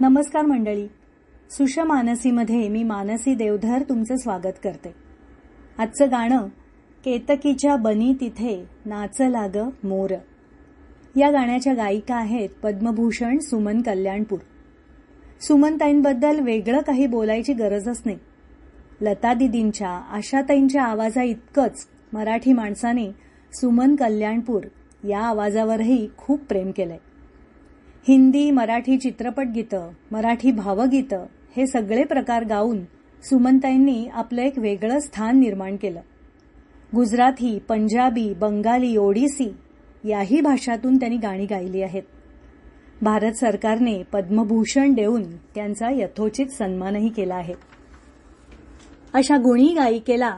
नमस्कार मंडळी. सुषमानसीमध्ये मी मानसी देवधर तुमचं स्वागत करते. आजचं गाणं केतकीच्या बनी तिथे नाच लाग मोर. या गाण्याच्या गायिका आहेत पद्मभूषण सुमन कल्याणपूर. सुमनताईंबद्दल वेगळं काही बोलायची गरजच नाही. लता दीदींच्या, आशाताईंच्या आवाजा इतकंच मराठी माणसाने सुमन कल्याणपूर या आवाजावरही खूप प्रेम केलंय. हिंदी, मराठी चित्रपट गीतं, मराठी भावगीतं हे सगळे प्रकार गाऊन सुमनताईंनी आपलं एक वेगळं स्थान निर्माण केलं. गुजराती, पंजाबी, बंगाली, ओडिसी याही भाषातून त्यांनी गाणी गायली आहेत. भारत सरकारने पद्मभूषण देऊन त्यांचा यथोचित सन्मानही केला आहे. अशा गुणी गायिकेला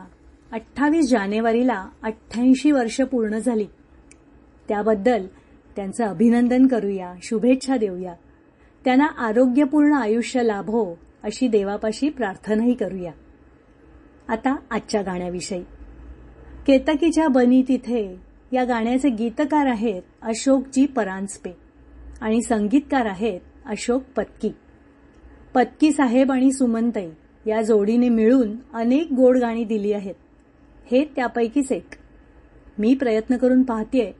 28 जानेवारीला 88 वर्ष पूर्ण झाली. त्याबद्दल त्यांचं अभिनंदन करूया, शुभेच्छा देऊया. त्यांना आरोग्यपूर्ण आयुष्य लाभो अशी देवापाशी प्रार्थनाही करूया. आता आजच्या गाण्याविषयी. केतकीच्या बनी तिथे या गाण्याचे गीतकार आहेत अशोकजी परांजपे आणि संगीतकार आहेत अशोक पत्की. पत्की साहेब आणि सुमनताई या जोडीने मिळून अनेक गोड गाणी दिली आहेत. हे त्यापैकीच एक. मी प्रयत्न करून पाहतेय.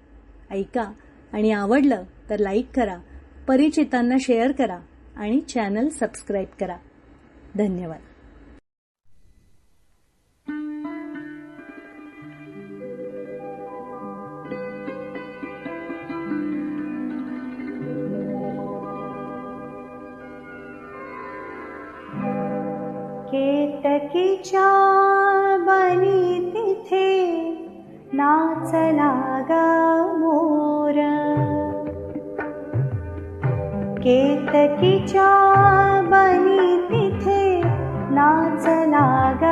ऐका आणि आवडलं तर लाईक करा, परिचितांना शेअर करा आणि चॅनल सबस्क्राईब करा. धन्यवाद. केतकीच्या बनी तिथे नाच लाग मोर. केतकीच्या बनी तिथे नाच लाग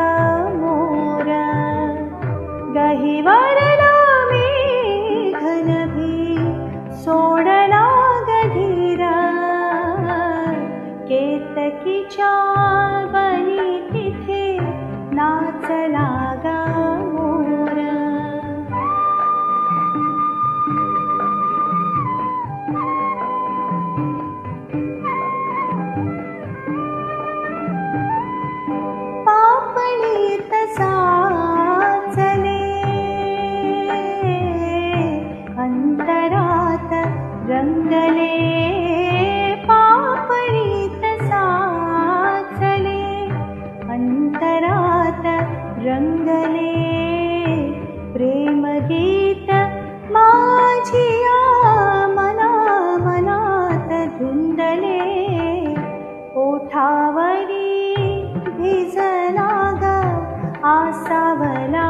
मोर. गहिवरला मेघनभी सोडला गधीर. केतकीच्या बनी तिथे नाच लाग मोर. पापणीत साचले अंतरात रंगले. पापणीत साचले अंतरात रंगले. प्रेमगीत माझिया मना मनात धुंदले. ओठावरी भिजला ग आसावला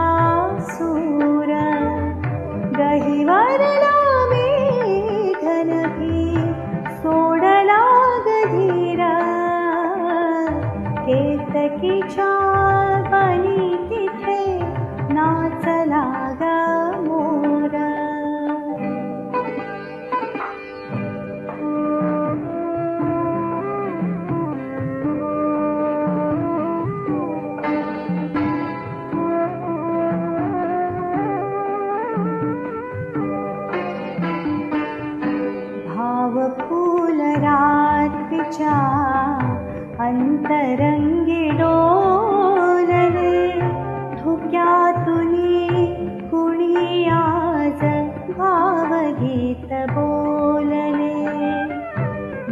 सूर. गहिवरला मेघनभी सोडला गधीर. केतकीच्या बनी तिथे नाच लाग मोर. भावफूल रात्रीच्या अंतरंगी डोलले. धुक्यातुनी कुणी आज भावगीत बोलले.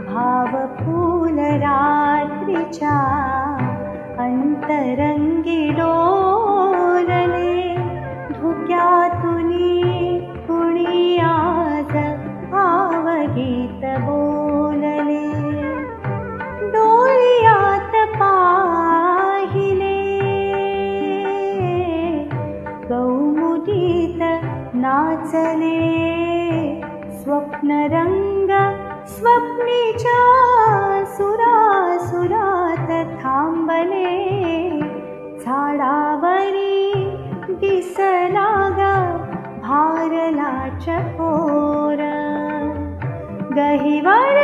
भावफूल रात्रीच्या अंतरंगी डोलले. धुक्यातुनी कुणी आज भावगीत बोलले. डोळ्यात पाहिले कौमुदीत नाचले. स्वप्नरंग स्वप्नीच्या सुरासुरात थांबले. झाडावरी दिसला ग भारला चकोर. गहिवर